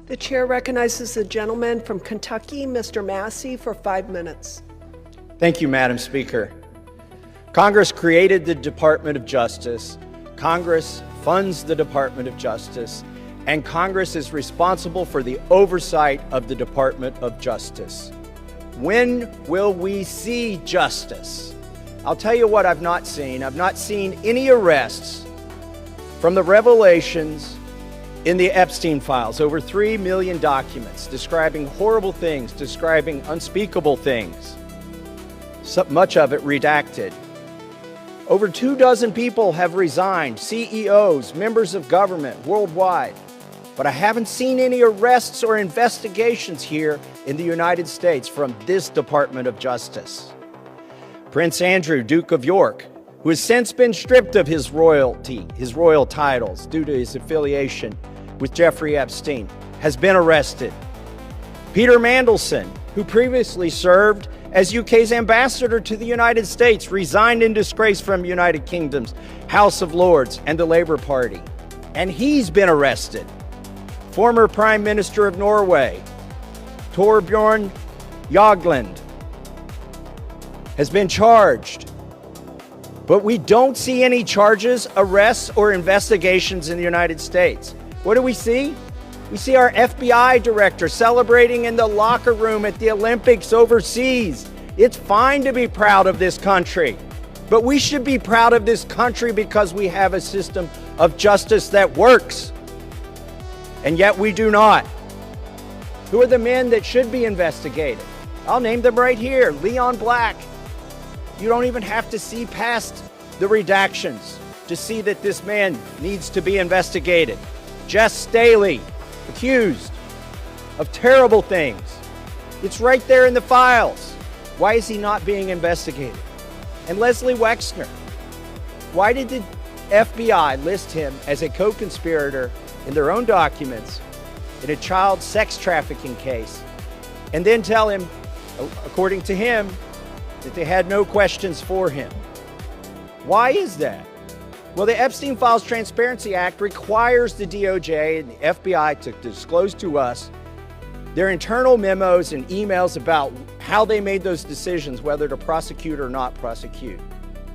The chair recognizes the gentleman from Kentucky, Mr. Massi, for 5 minutes. Thank you, Madam Speaker. Congress created the Department of Justice. Congress funds the Department of Justice, and Congress is responsible for the oversight of the Department of Justice. When will we see justice? I'll tell you what I've not seen. I've not seen any arrests from the revelations in the Epstien files, over 3 million documents describing horrible things, describing unspeakable things, so much of it redacted. Over 24 people have resigned, CEOs, members of government worldwide. But I haven't seen any arrests or investigations here in the United States from this Department of Justice. Prince Andrew, Duke of York, who has since been stripped of his royalty, his royal titles, due to his affiliation with Jeffrey Epstein, has been arrested. Peter Mandelson, who previously served as UK's ambassador to the United States, resigned in disgrace from United Kingdom's House of Lords and the Labour Party, and he's been arrested. Former Prime Minister of Norway, Torbjørn Jagland, has been charged. But we don't see any charges, arrests, or investigations in the United States. What do we see? We see our FBI director celebrating in the locker room at the Olympics overseas. It's fine to be proud of this country, but we should be proud of this country because we have a system of justice that works. And yet we do not. Who are the men that should be investigated? I'll name them right here. Leon Black. You don't even have to see past the redactions to see that this man needs to be investigated. Jess Staley, accused of terrible things. It's right there in the files. Why is he not being investigated? And Leslie Wexner. Why did the FBI list him as a co-conspirator in their own documents in a child sex trafficking case, and then tell him, according to him, that they had no questions for him? Why is that? Well, the Epstein Files Transparency Act requires the DOJ and the FBI to disclose to us their internal memos and emails about how they made those decisions, whether to prosecute or not prosecute.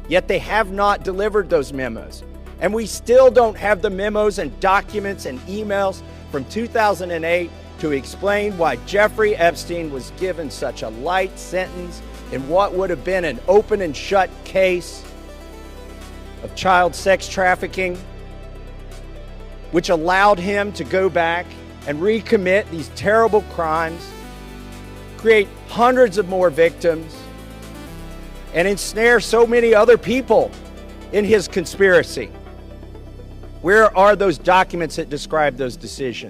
Yet they have not delivered those memos. And we still don't have the memos and documents and emails from 2008 to explain why Jeffrey Epstein was given such a light sentence in what would have been an open and shut case of child sex trafficking, which allowed him to go back and recommit these terrible crimes, create hundreds of more victims, and ensnare so many other people in his conspiracy. Where are those documents that describe those decisions?